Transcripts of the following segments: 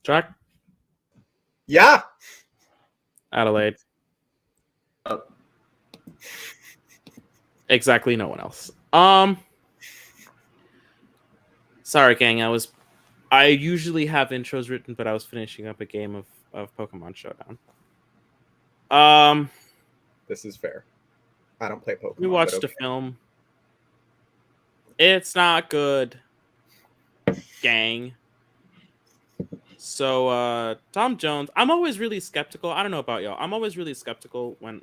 Jack? Yeah. Adelaide. Exactly no one else. Sorry, gang. I usually have intros written, but I was finishing up a game of Pokemon Showdown. This is fair. I don't play Pokemon. We watched a film. It's not good, gang. So, Tom Jones, I'm always really skeptical. I don't know about y'all. I'm always really skeptical when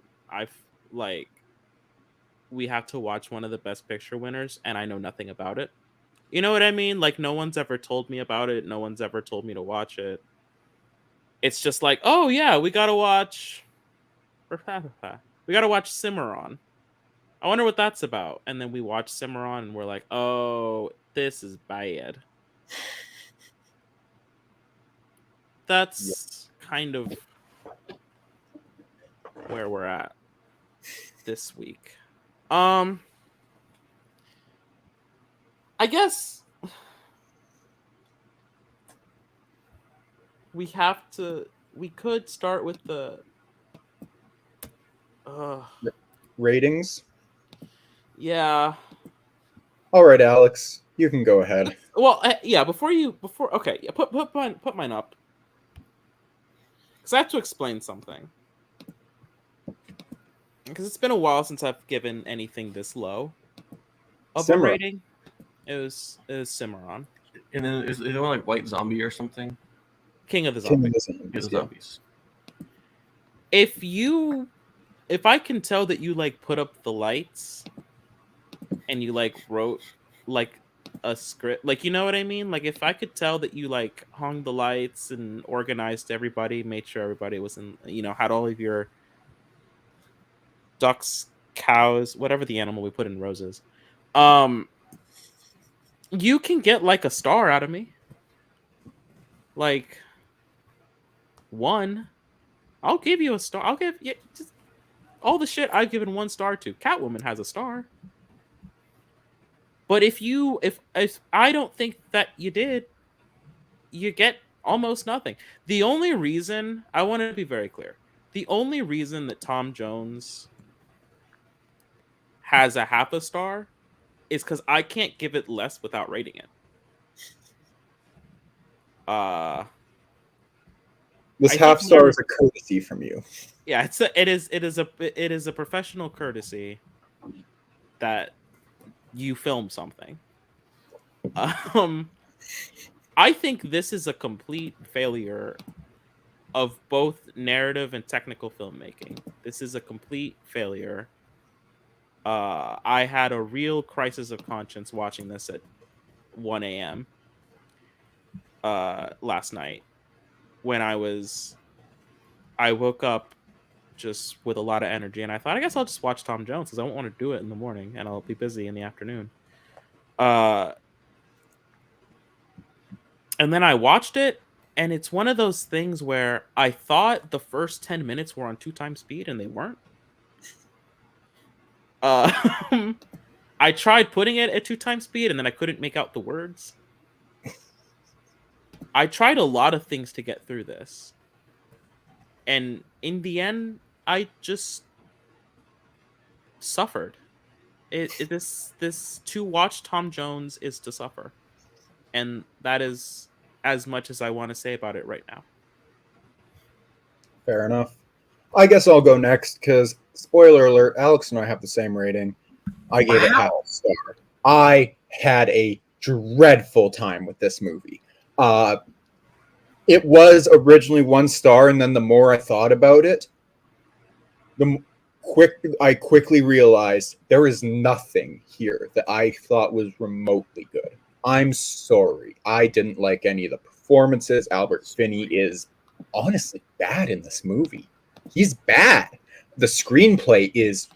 we have to watch one of the Best Picture winners and I know nothing about it. You know what I mean? Like, no one's ever told me about it. No one's ever told me to watch it. It's just like, oh yeah, we gotta watch Cimarron. I wonder what that's about. And then we watch Cimarron and we're like, oh, this is bad. That's kind of where we're at this week. I guess we could start with the ratings. Yeah. All right, Alex, you can go ahead. Well, yeah. Okay, yeah, put mine up because I have to explain something. Because it's been a while since I've given anything this low of a rating. It was Cimarron. And then is it like White Zombie or something? King of the Zombies. If I can tell that you like put up the lights and you like wrote like a script, like, you know what I mean? Like, if I could tell that you like hung the lights and organized everybody, made sure everybody was in, had all of your ducks, cows, whatever the animal we put in roses, you can get like a star out of me. Like, 1. I'll give you a star. I'll give you just all the shit I've given 1 star to. Catwoman has a star. But if I don't think that you did, you get almost nothing. The only reason, I want to be very clear, the only reason that Tom Jones has a half a star is because I can't give it less without rating it. This half star is a courtesy from you. Yeah, it is a professional courtesy that you film something. I think this is a complete failure of both narrative and technical filmmaking. This is a complete failure. I had a real crisis of conscience watching this at 1 a.m. Last night when I woke up just with a lot of energy, and I thought, I guess I'll just watch Tom Jones because I won't want to do it in the morning and I'll be busy in the afternoon. And then I watched it, and it's one of those things where I thought the first 10 minutes were on 2x speed and they weren't. I tried putting it at 2x speed and then I couldn't make out the words. I tried a lot of things to get through this. And in the end, I just suffered. This to watch Tom Jones is to suffer. And that is as much as I want to say about it right now. Fair enough. I guess I'll go next because, spoiler alert, Alex and I have the same rating. I gave it half a star. I had a dreadful time with this movie. It was originally 1 star, and then the more I thought about it, I quickly realized there is nothing here that I thought was remotely good. I'm sorry. I didn't like any of the performances. Albert Finney is honestly bad in this movie. He's bad. The screenplay is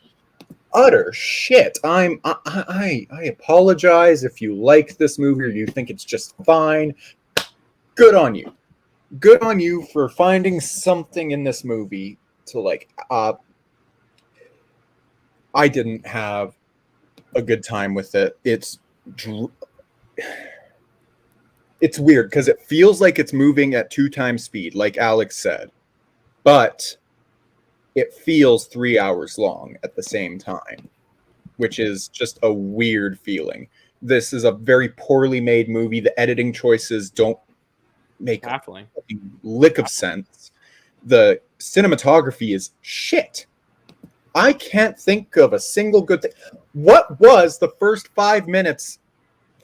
utter shit. I apologize if you like this movie or you think it's just fine. Good on you. Good on you for finding something in this movie to like. I didn't have a good time with it. It's weird because it feels like it's moving at 2 times speed, like Alex said, but it feels 3 hours long at the same time, which is just a weird feeling. This is a very poorly made movie. The editing choices don't make a Baffling. fucking lick of sense. The cinematography is shit. I can't think of a single good thing. What was the first 5 minutes?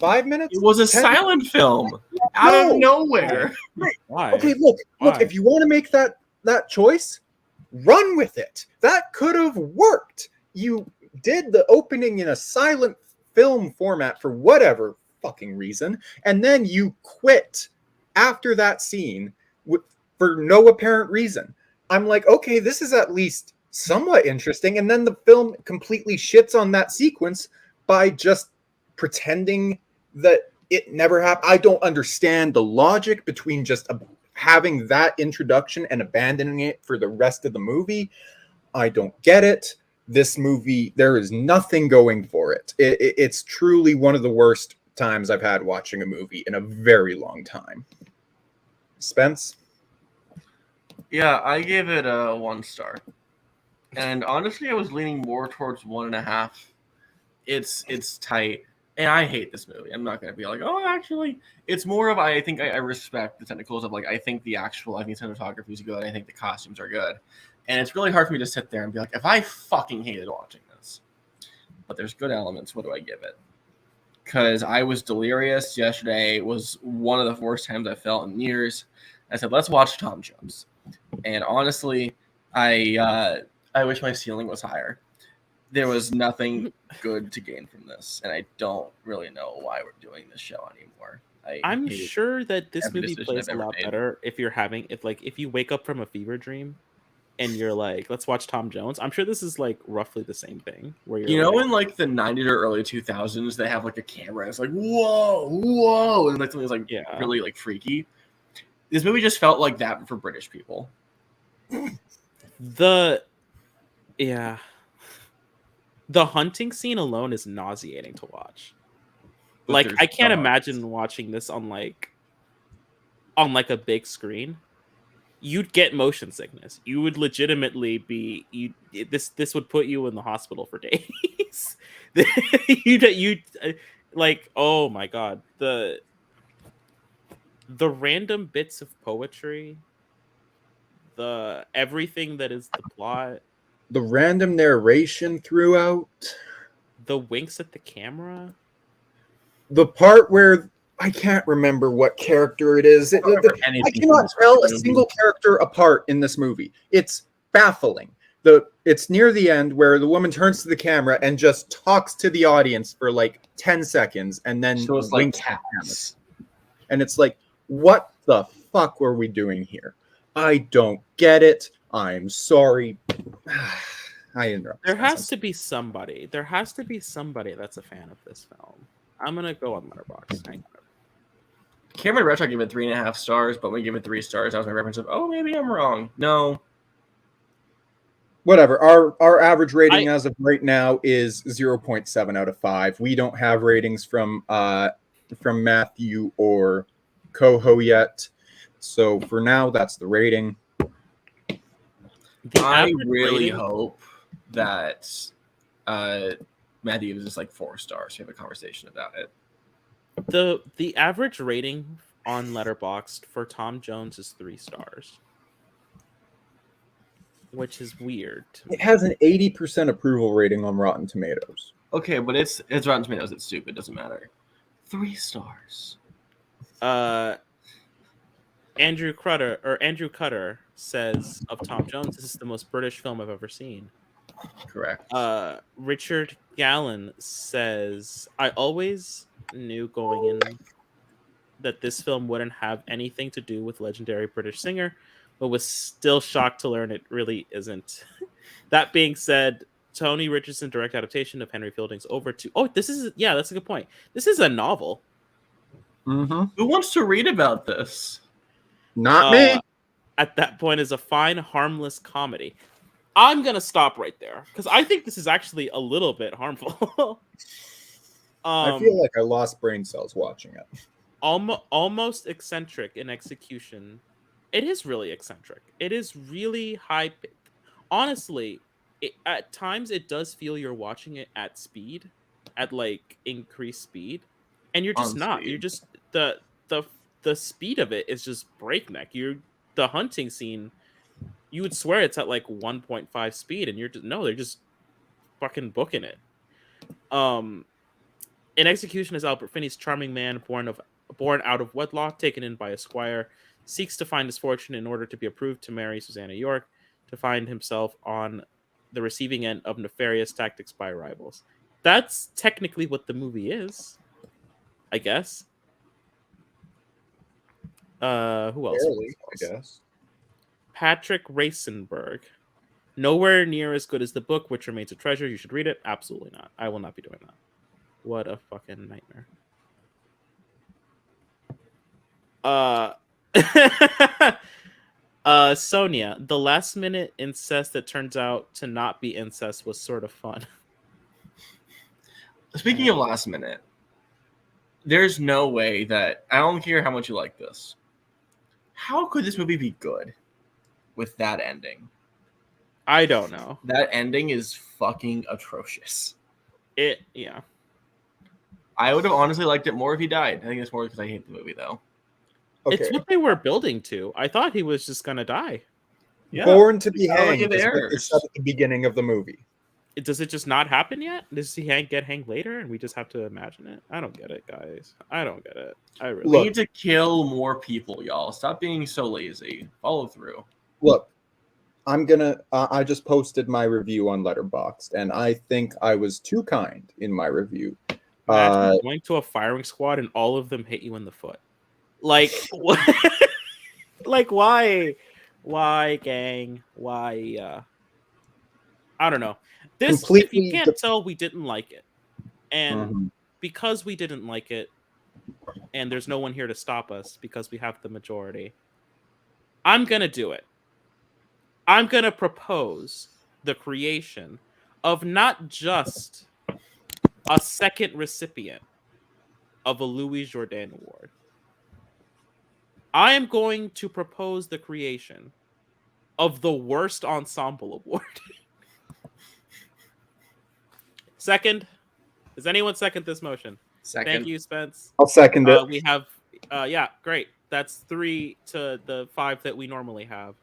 5 minutes? It was a 10? silent film out of nowhere. Why? Okay, look. Why? If you want to make that choice, run with it. That could have worked. You did the opening in a silent film format for whatever fucking reason, and then you quit after that scene for no apparent reason. I'm like, okay, this is at least somewhat interesting, and then the film completely shits on that sequence by just pretending that it never happened. I don't understand the logic between just having that introduction and abandoning it for the rest of the movie. I don't get it. This movie, there is nothing going for it. It's truly one of the worst times I've had watching a movie in a very long time. Spence? Yeah, I gave it a 1 star. And honestly, I was leaning more towards 1.5. It's tight. And I hate this movie. I'm not gonna be like, oh, actually, it's more of I think I respect the technicals of like I think the cinematography is good. I think the costumes are good, and it's really hard for me to sit there and be like, if I fucking hated watching this, but there's good elements. What do I give it? Because I was delirious yesterday. It was one of the worst times I felt in years. I said, let's watch Tom Jones, and honestly, I wish my ceiling was higher. There was nothing good to gain from this, and I don't really know why we're doing this show anymore. I'm sure that this every movie decision plays I've a ever lot made. better if you wake up from a fever dream and you're like, let's watch Tom Jones. I'm sure this is like roughly the same thing where you're in like the 90s or early 2000s, they have like a camera. It's like whoa, and like something that's like really like freaky. This movie just felt like that for British people. The hunting scene alone is nauseating to watch. But like there's I can't dogs. imagine watching this on like a big screen. You'd get motion sickness. You would legitimately be this would put you in the hospital for days. you like, oh my god, the random bits of poetry, the everything that is the plot, The random narration throughout, the winks at the camera, the part where I can't remember what character it is. I cannot tell a single character apart in this movie. It's baffling. It's near the end where the woman turns to the camera and just talks to the audience for like 10 seconds and then So it's like winks at them. cats. And it's like, what the fuck were we doing here? I don't get it. I'm sorry. I interrupted. There has to be somebody. There has to be somebody that's a fan of this film. I'm gonna go on Letterboxd. Hang on. Cameron Retro gave it 3.5 stars, but when we give it 3 stars, that was my reference of, oh, maybe I'm wrong. No. Whatever. Our average rating as of right now is 0.7 out of 5. We don't have ratings from Matthew or Coho yet. So for now, that's the rating. I really hope that Matthew gives us like 4 stars. We have a conversation about it. The average rating on Letterboxd for Tom Jones is 3 stars, which is weird. It has an 80% approval rating on Rotten Tomatoes. Okay, but it's Rotten Tomatoes. It's stupid. It doesn't matter. 3 stars. Andrew Cutter says of Tom Jones, this is the most British film I've ever seen. Correct. Richard Gallen says, I always knew going in that this film wouldn't have anything to do with legendary British singer, but was still shocked to learn it really isn't. That being said, Tony Richardson direct adaptation of Henry Fielding's that's a good point. This is a novel. Mm-hmm. Who wants to read about this? Not me. At that point is a fine, harmless comedy. I'm going to stop right there because I think this is actually a little bit harmful. I feel like I lost brain cells watching it. almost eccentric in execution. It is really eccentric. It is really high. Honestly, at times it does feel you're watching it at speed, at like increased speed, and you're just On not. You're speed. just the the speed of it is just breakneck. You're the hunting scene. You would swear it's at like 1.5 speed, and you're just no. They're just fucking booking it. Um, in execution is Albert Finney's charming man, born out of wedlock, taken in by a squire, seeks to find his fortune in order to be approved to marry Susanna York, to find himself on the receiving end of nefarious tactics by rivals. That's technically what the movie is, I guess. Who else? Barely, I guess. Patrick Racenberg. Nowhere near as good as the book, which remains a treasure. You should read it. Absolutely not. I will not be doing that. What a fucking nightmare. Sonia, the last minute incest that turns out to not be incest was sort of fun. Speaking of last minute, there's no way that I don't care how much you like this. How could this movie be good with that ending? I don't know. That ending is fucking atrocious. Yeah. I would have honestly liked it more if he died. I think it's more because I hate the movie, though. Okay. It's what they were building to. I thought he was just gonna die. Born to be Sound like hanged it is what they airs. said at the beginning of the movie. Does it just not happen yet? Does he get hanged later and we just have to imagine it? I don't get it, guys. I don't get it. I really We Look. need to kill more people, y'all. Stop being so lazy. Follow through. Look, I'm gonna. I just posted my review on Letterboxd, and I think I was too kind in my review. Imagine going to a firing squad and all of them hit you in the foot. Like what? Like why? Why, gang? Why? I don't know. This, if Completely you can't tell, we didn't like it, and Mhm. because we didn't like it, and there's no one here to stop us because we have the majority. I'm gonna do it. I'm gonna propose the creation of not just a second recipient of a Louis Jourdan Award. I am going to propose the creation of the worst ensemble award. Second, does anyone second this motion? Second. Thank you, Spence. I'll second it. We have, yeah, great. That's 3 to the 5 that we normally have.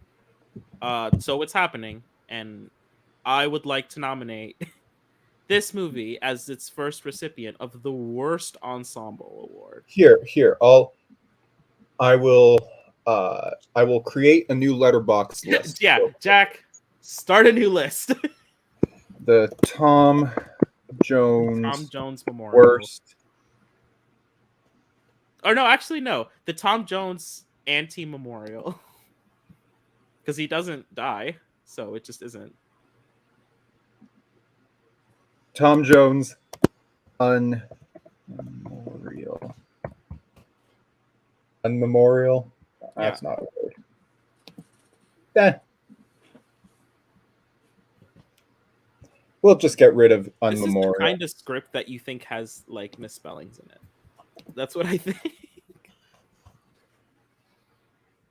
So it's happening, and I would like to nominate this movie as its first recipient of the worst ensemble award. Here. I will create a new letterbox list. Yeah, Jack, start a new list. The Tom Jones Tom Jones Memorial. worst. Or no, actually no. The Tom Jones anti-memorial. Because he doesn't die, so it just isn't. Tom Jones unmemorial. Unmemorial. That's not a word. Eh. We'll just get rid of This is the unmemorial. kind of script that you think has like misspellings in it. That's what I think.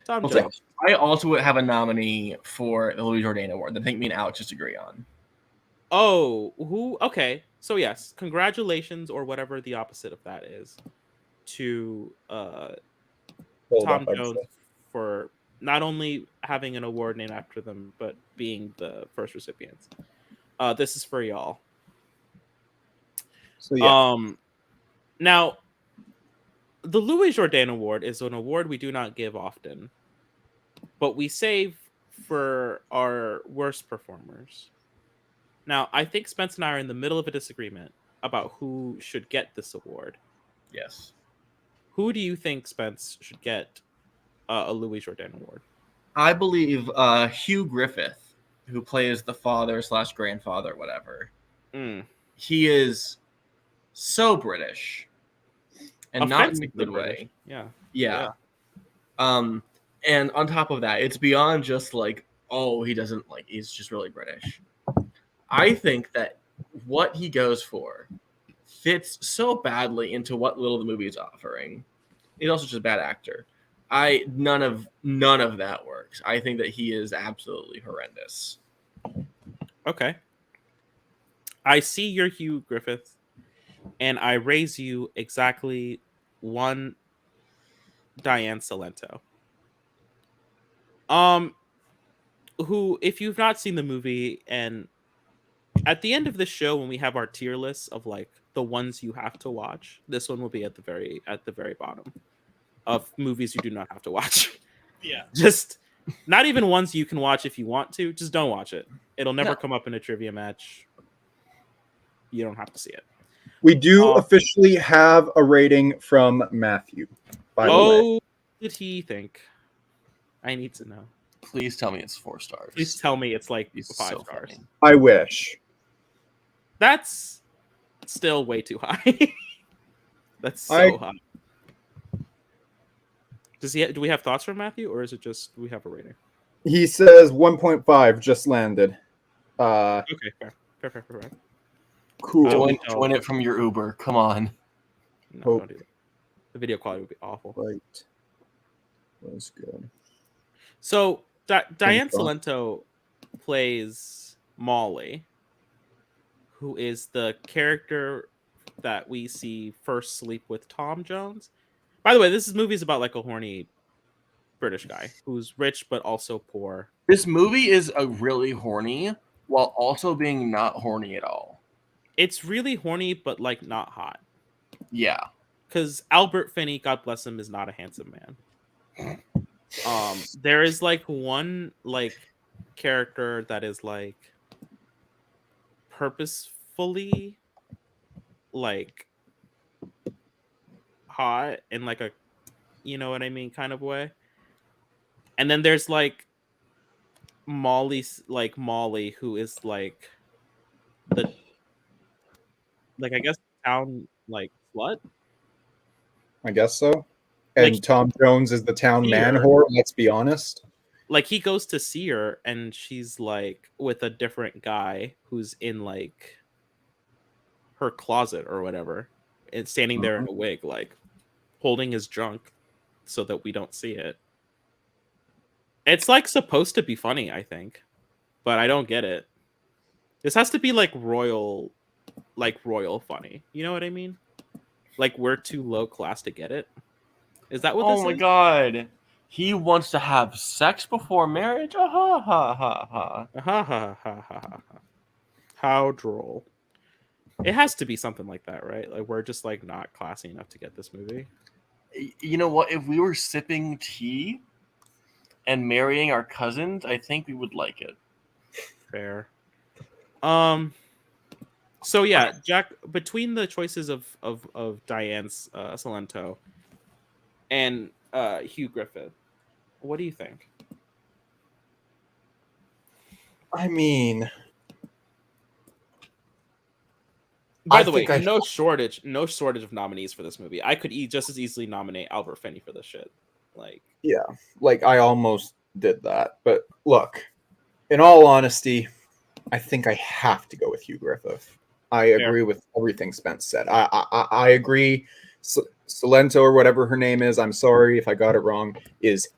Tom Okay. Jones. I also would have a nominee for the Louis Jourdan Award that I think me and Alex just agree on. Oh, who? Okay, so yes, congratulations, or whatever the opposite of that is, to Hold Tom up, I'd Jones say. for not only having an award named after them, but being the first recipients. This is for y'all. So yeah, Now, the Louis Jourdan Award is an award we do not give often, but we save for our worst performers. Now, I think Spence and I are in the middle of a disagreement about who should get this award. Yes. Who do you think, Spence, should get a Louis Jourdan Award? I believe Hugh Griffith, who plays the father/grandfather, whatever. He is so British. And not in a Offensively good British. way. Yeah. Yeah. And on top of that, it's beyond just like, oh, he doesn't like, he's just really British. I think that what he goes for fits so badly into what little the movie is offering. He's also just a bad actor. None of that works. I think that he is absolutely horrendous. Okay. I see your Hugh Griffith, and I raise you exactly one Diane Salento. Who, if you've not seen the movie, and at the end of the show when we have our tier lists of like the ones you have to watch, this one will be at the very bottom of movies you do not have to watch. Yeah. Just not even ones you can watch if you want to. Just don't watch it. It'll never No. come up in a trivia match. You don't have to see it. We do officially have a rating from Matthew, by the way. Oh, what did he think? I need to know. Please tell me it's 4 stars. Please tell me it's like He's 5 so stars. funny. I wish. That's still way too high. That's so high. Do we have thoughts from Matthew, or is it just we have a rating? He says 1.5 just landed. Okay, fair. Cool. Join it from your Uber. Come on. No, Hope. don't do that. The video quality would be awful. Right. Was good. So Diane Fun. Salento plays Molly, who is the character that we see first sleep with Tom Jones. By the way, this movie is about like a horny British guy who's rich but also poor. This movie is a really horny while also being not horny at all. It's really horny but like not hot. Yeah. Because Albert Finney, God bless him, is not a handsome man. There is like one like character that is like purposefully like hot in like a, you know what I mean, kind of way. And then there's like Molly, who is like the like, I guess, town like slut. I guess so. And Like, Tom Jones is the town man here. whore, let's be honest. Like, he goes to see her and she's like with a different guy who's in like her closet or whatever, and standing there in a wig, like holding his junk so that we don't see it. It's like supposed to be funny, I think, but I don't get it. This has to be like royal funny. You know what I mean? Like, we're too low class to get it. Is that what this is? Oh my god. He wants to have sex before marriage? Ah, ha ha ha ha. Ha ha ha ha ha. How droll. It has to be something like that, right? Like, we're just like not classy enough to get this movie. You know what? If we were sipping tea and marrying our cousins, I think we would like it. Fair. So yeah, Jack, between the choices of Diane's Salento and Hugh Griffith, what do you think? I mean, By the way, no shortage of nominees for this movie. I could just as easily nominate Albert Finney for this shit. Like, yeah, like I almost did that. But look, in all honesty, I think I have to go with Hugh Griffith. I agree with everything Spence said. I agree. Salento, or whatever her name is, I'm sorry if I got it wrong, is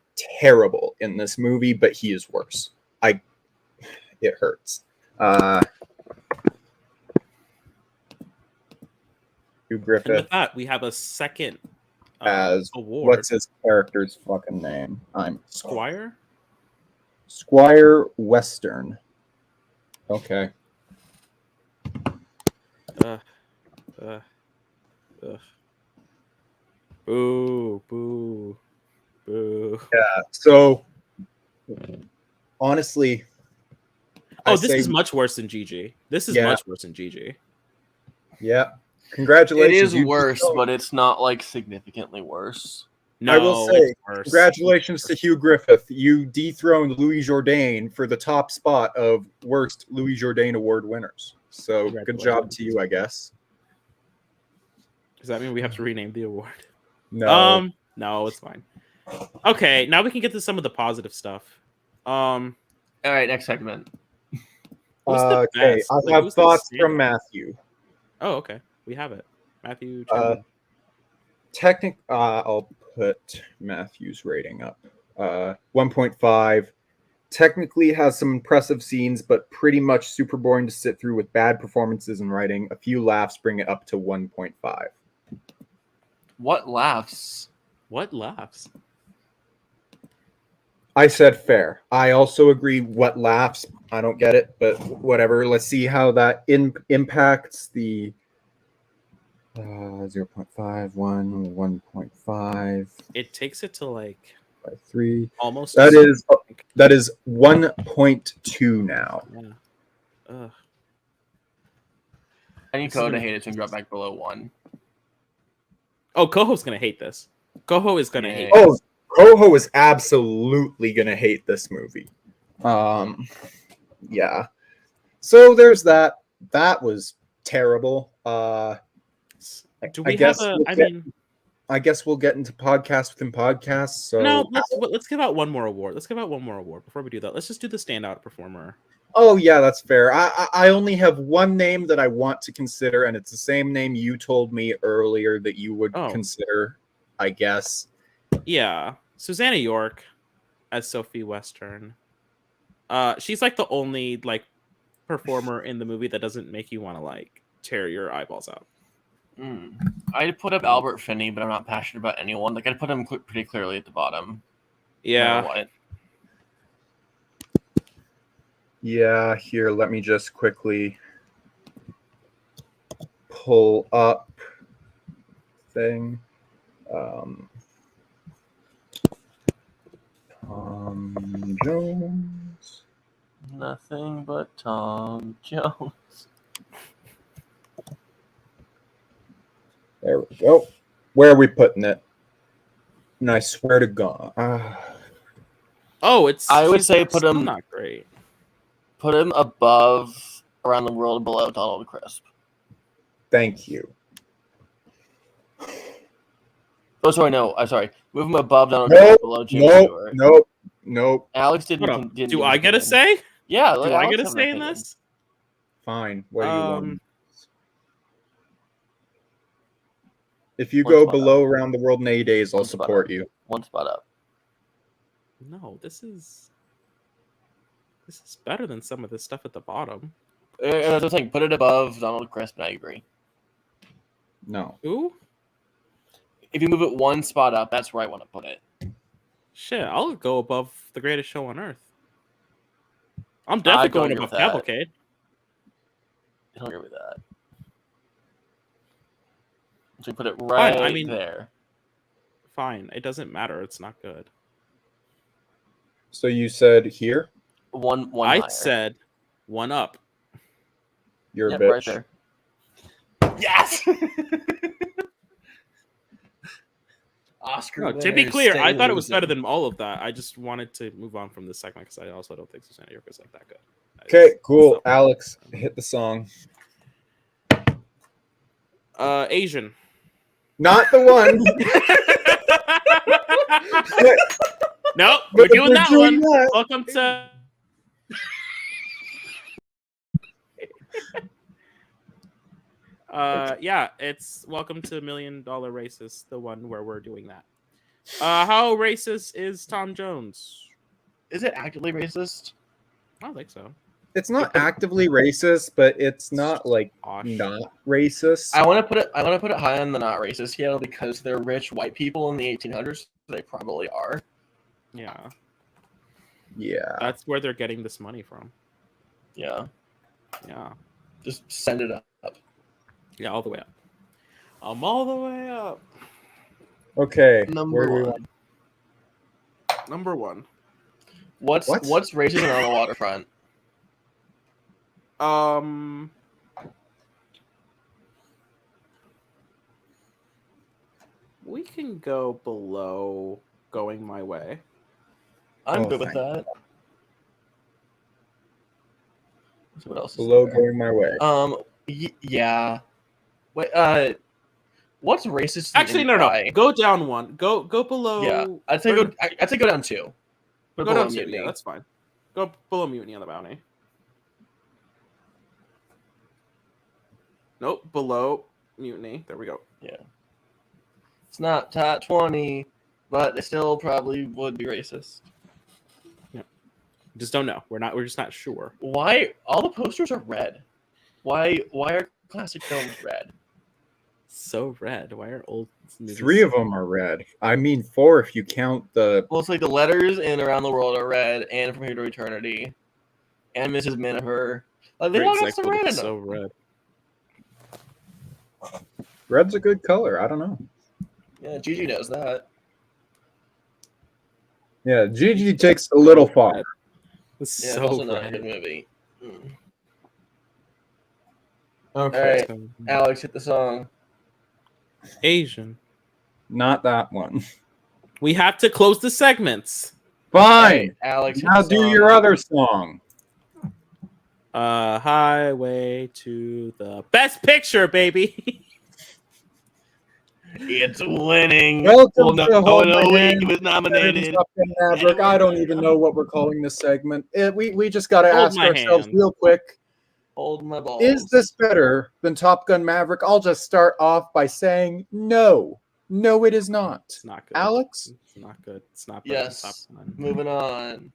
terrible in this movie, but he is worse. It hurts. Hugh Griffith. And with that, we have a second as award. What's his character's fucking name? I'm Squire Western. Okay. Boo, boo, boo. Yeah. So, honestly, this is much worse than GG. This is much worse than GG. Yeah. Congratulations. It is worse, but it's not like significantly worse. No, I will say, congratulations to Hugh Griffith. You dethroned Louis Jourdain for the top spot of worst Louis Jourdain Award winners. So good job to you, I guess. Does that mean we have to rename the award? No. No, it's fine. Okay, now we can get to some of the positive stuff. All right, next segment. Okay, I have thoughts from Matthew. Oh, okay. We have it. Matthew. I'll put Matthew's rating up. 1.5. Technically has some impressive scenes, but pretty much super boring to sit through with bad performances and writing. A few laughs bring it up to 1.5. What laughs? What laughs? I said fair. I also agree. What laughs? I don't get it, but whatever. Let's see how that impacts the 0.5, 1, 1.5, It takes it to like 3. almost. That is 1.2 now. Yeah. Ugh. I need This is Code to gonna- hate it to drop back below 1. Oh, Koho's gonna hate this. Koho is gonna hate. Oh, this. Koho is absolutely gonna hate this movie. Yeah. So there's that. That was terrible. Do I we have guess a? we'll I get- mean, I guess we'll get into podcasts within podcasts. So no. Let's give out one more award. Let's give out one more award before we do that. Let's just do the standout performer. Oh yeah, that's fair. I only have one name that I want to consider, and it's the same name you told me earlier that you would Oh. consider. I guess. Yeah, Susanna York as Sophie Western. She's like the only like performer in the movie that doesn't make you want to like tear your eyeballs out. I'd put up Albert Finney, but I'm not passionate about anyone. Like I'd put him pretty clearly at the bottom. No Yeah. matter what. Yeah. Here, let me just quickly pull up thing. Tom Jones. Nothing but Tom Jones. There we go. Where are we putting it? And I swear to God. Oh, it's. I would she's say put still him- not great. Put him above Around the World below Donald Crisp. Thank you. Oh, sorry, no. I'm sorry. Move him above Donald Nope, Crisp below Jimmy Stewart. Nope. Alex didn't. Hold up. didn't Do give I an get a opinion. say? Yeah. Do let I Alex get a have an say in opinion. this? Fine. What do you want? If you One go spot below up. Around the World in 80 days, I'll One spot support up. you. One spot up. No, this is better than some of this stuff at the bottom. That's the thing. Put it above Donald Crisp, and I agree. No. Ooh, If you move it one spot up, that's where I want to put it. shit! I'll go above The Greatest Show on Earth. I'm I definitely don't going agree above with that. Cavalcade. I don't agree with that. So you put it right I mean- there. Fine, it doesn't matter. It's not good. So you said here? One I higher. said one up. You're Yep, a bitch. right there. Yes. Oscar. No, to be winners clear, stay I thought it was better losing. than all of that. I just wanted to move on from this segment because I also don't think Susanna York is like that good. Okay, cool. It's not- Alex, hit the song. Asian. Not the one. No, But we're doing that doing one. that. Welcome to. Yeah, it's welcome to $1 Million Racist, the one where we're doing that. How racist is Tom Jones? Is it actively racist? I don't think so. It's not actively racist, but it's not like Osh. not racist. I want to put it. I want to put it high on the not racist scale because they're rich white people in the 1800s. They probably are. Yeah, Yeah. that's where they're getting this money from. Yeah. Yeah, Just send it up. yeah, all the way up. I'm all the way up. Okay. Number where do we one. want? Number one. What's What? racism on the waterfront? We can go below Going My Way. I'm Oh, good with thank that. So what else? Is Below there? going my way. Yeah. Wait. What's racist? Actually, no. Go down one. Go below. Yeah, I'd say go. I'd say go down 2. But Go below down two. Mutiny. Yeah, that's fine. Go below Mutiny on the Bounty. Nope, below Mutiny. There we go. Yeah. It's not top 20, but they still probably would be racist. Just don't know. We're just not sure. Why all the posters are red? Why are classic films red? So red. Why are old movies 3 of them are red. I mean 4 if you count the. Well, it's like the letters in Around the World are red, and From Here to Eternity, and Mrs. Miniver. Like, they Great all got some Cycle red in is them. so red. Red's a good color. I don't know. Yeah, Gigi knows that. Yeah, Gigi takes a little far. Red. It's Yeah, so also not a red. good movie. Okay. All right, Alex, hit the song. Asian. Not that one. We have to close the segments. Fine. All right, Alex, hit Now the do song. your other song. Highway to the Best Picture, baby. It's winning. Welcome Well, to Hold My no, Hand. he was nominated. Maverick. I don't even know what we're calling this segment. We just got to Hold ask my ourselves hand. real quick. Hold my balls. Is this better than Top Gun Maverick? I'll just start off by saying no. No, it is not. It's not good. Alex? It's not good. It's not better Yes. than Top Gun. Moving on.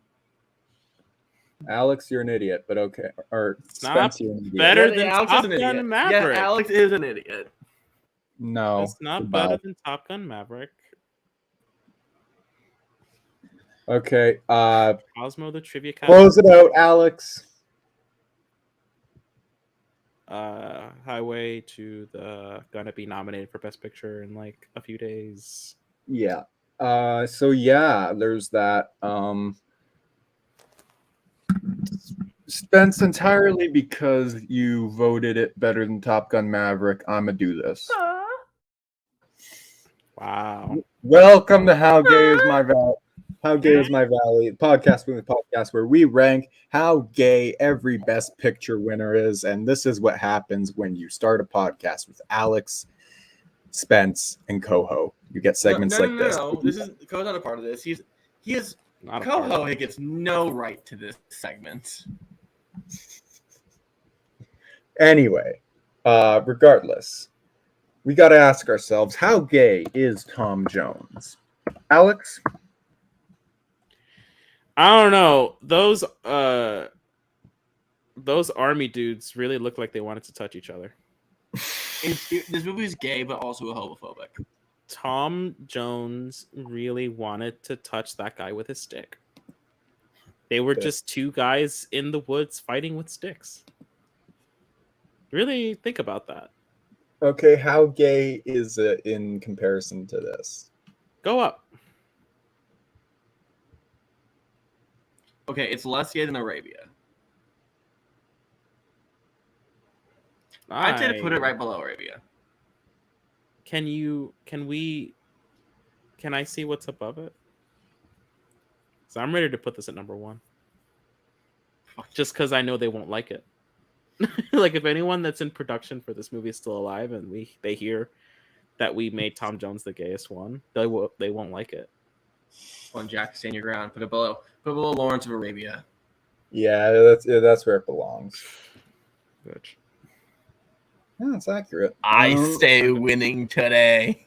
Alex, you're an idiot, but okay. Or It's not Spence, you're an idiot. better Yeah, than Alex Top is an Gun idiot. Maverick. Yeah, Alex is an idiot. No. It's not goodbye. better than Top Gun Maverick. Okay. Cosmo the Trivia Cat. Close it out, Alex. Highway to the gonna be nominated for Best Picture in like a few days. Yeah. So yeah, there's that. Spence, entirely because you voted it better than Top Gun Maverick, I'ma do this. Wow. Welcome to How Gay Is My Valley? How Gay Is My Valley? Podcast where we rank how gay every Best Picture winner is, and this is what happens when you start a podcast with Alex, Spence, and Coho. You get segments like this. No. This is Co's not a part of this. He is Not a part of Coho. it. He gets no right to this segment. Anyway, regardless, we got to ask ourselves, how gay is Tom Jones? Alex? I don't know. Those army dudes really look like they wanted to touch each other. This movie is gay, but also homophobic. Tom Jones really wanted to touch that guy with his stick. They were Yeah. just two guys in the woods fighting with sticks. Really think about that. Okay, how gay is it in comparison to this? Go up. Okay, it's less gay than Arabia. I'd say to put it right below Arabia. Can I see what's above it? So I'm ready to put this at number 1. Just because I know they won't like it. Like, if anyone that's in production for this movie is still alive and they hear that we made Tom Jones the gayest one, they won't like it. One Jack, stand your ground. Put it below Lawrence of Arabia. Yeah, that's where it belongs. Bitch. Yeah, that's accurate. I stay winning today.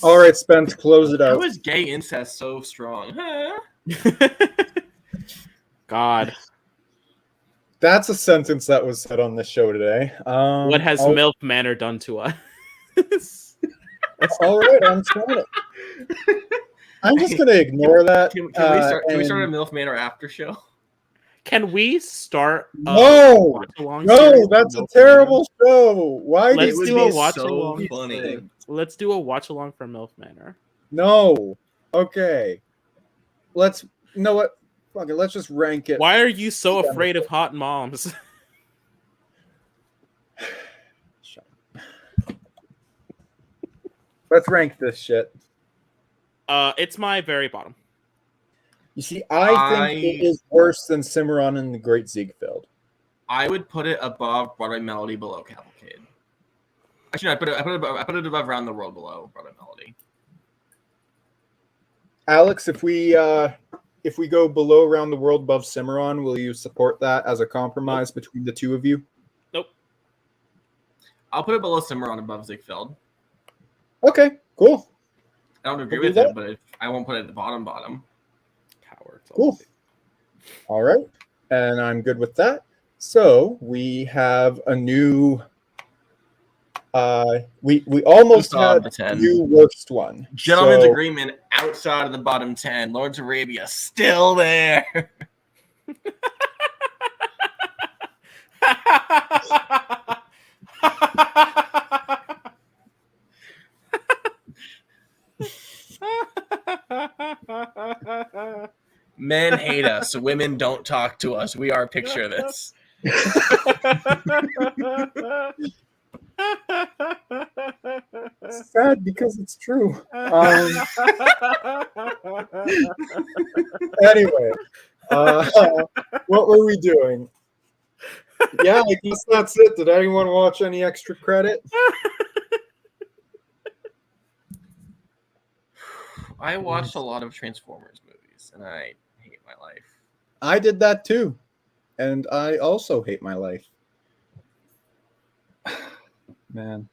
All right, Spence, close it How out. is gay incest so strong? Huh? God, That's a sentence that was said on the show today. what has MILF Manor done to us? That's all right. I'm trying it. I'm just gonna ignore that. Can we start a MILF Manor after show? Can we start? No, watch-along no, series that's for a MILF terrible show. Why Let's did do we a so watch-along. funny. Manor? Let's do a watch along for MILF Manor. No. Okay. Let's. You know what? Fuck it. Let's just rank it. Why are you so afraid of hot moms? Let's rank this shit. It's my very bottom. You see, I think it is worse than Cimarron and the Great Ziegfeld. I would put it above Broadway Melody, below Cavalcade. Actually, no, I put it above Round the World, below Broadway Melody. Alex, if we go below Around the World, above Cimarron, will you support that as a compromise between the two of you? Nope. I'll put it below Cimarron, above Ziegfeld. Okay, Cool. I don't agree We'll with do it, that. but I won't put it at the bottom. Cowards. Cool. All right. And I'm good with that. So we have a new we almost Just out of had the a 10. new worst one. Gentleman's So- agreement outside of the bottom 10. Lawrence of Arabia still there. Men hate us. Women don't talk to us. We are picture this. sad because it's true. Anyway, what were we doing? Yeah, I guess that's it. Did anyone watch any extra credit? I watched a lot of Transformers movies, and I hate my life. I did that too. And I also hate my life. Man.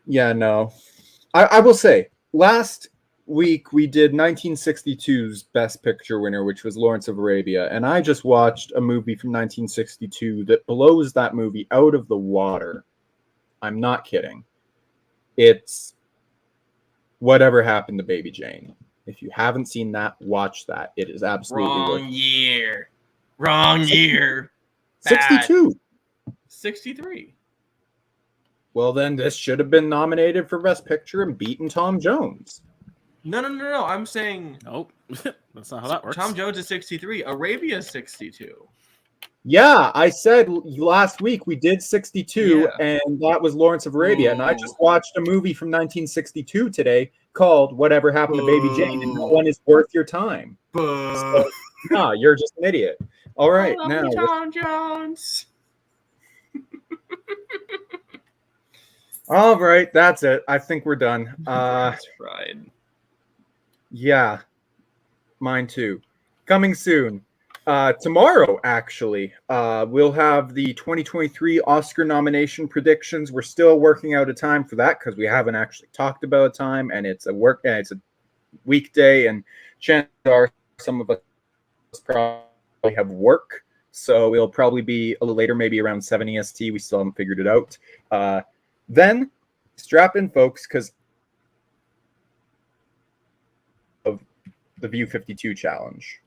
Yeah, no. I will say, last week we did 1962's Best Picture winner, which was Lawrence of Arabia. And I just watched a movie from 1962 that blows that movie out of the water. I'm not kidding. It's Whatever Happened to Baby Jane. If you haven't seen that, watch that. It is absolutely Wrong worth year. Wrong year. 62. 63. Well, then this should have been nominated for Best Picture and beaten Tom Jones. No. I'm saying Nope. That's not how that works. Tom Jones is 63. Arabia is 62. Yeah, I said last week we did 62, Yeah. and that was Lawrence of Arabia. And I Ooh. just watched a movie from 1962 today called Whatever Happened to Baby Jane, and no one is worth your time. Boo. No, you're just an idiot. All right, I love now you, Tom Jones. all right, that's it. I think we're done. That's right. Yeah, mine too. Coming soon. Tomorrow, actually, we'll have the 2023 Oscar nomination predictions. We're still working out a time for that because we haven't actually talked about a time, and it's a weekday, and chances are some of us probably have work, so it'll probably be a little later, maybe around 7 EST. We still haven't figured it out. Then strap in, folks, because of the View 52 challenge.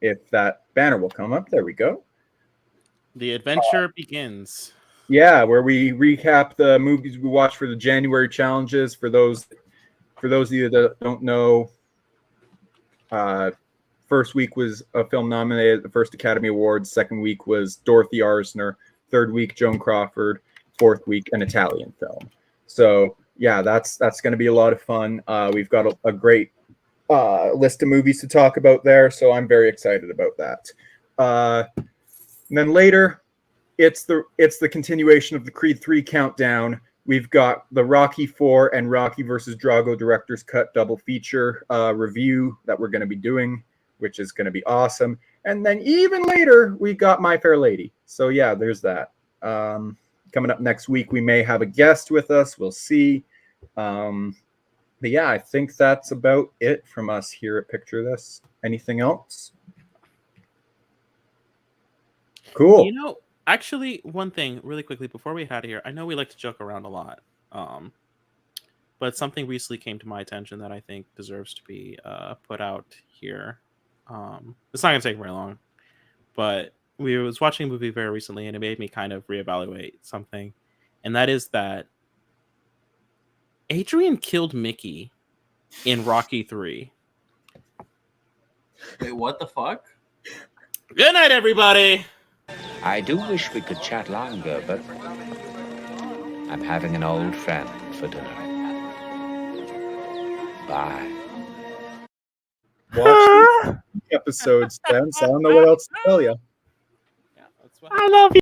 If that banner will come up, there we go. The adventure begins. Yeah, where we recap the movies we watched for the January challenges. For those of you that don't know, first week was a film nominated at the first Academy Awards. Second week was Dorothy Arzner. Third week, Joan Crawford. Fourth week, an Italian film. So yeah, that's going to be a lot of fun. We've got a great list of movies to talk about there, so I'm very excited about that. And then later, it's the continuation of the Creed 3 countdown. We've got the Rocky 4 and Rocky versus Drago director's cut double feature review that we're going to be doing, which is going to be awesome. And then even later, we got My Fair Lady. So yeah, there's that. Coming up next week, we may have a guest with us. We'll see. But yeah, I think that's about it from us here at Picture This. Anything else? Cool. You know, actually, one thing really quickly before we head out of here, I know we like to joke around a lot, but something recently came to my attention that I think deserves to be put out here. It's not going to take very long, but we was watching a movie very recently, and it made me kind of reevaluate something, and that is that Adrian killed Mickey in Rocky 3. Wait, what the fuck? Good night, everybody. I do wish we could chat longer, but I'm having an old friend for dinner. Bye. Watch the episodes, then, so I don't know what else to tell you. Yeah, that's what I love you.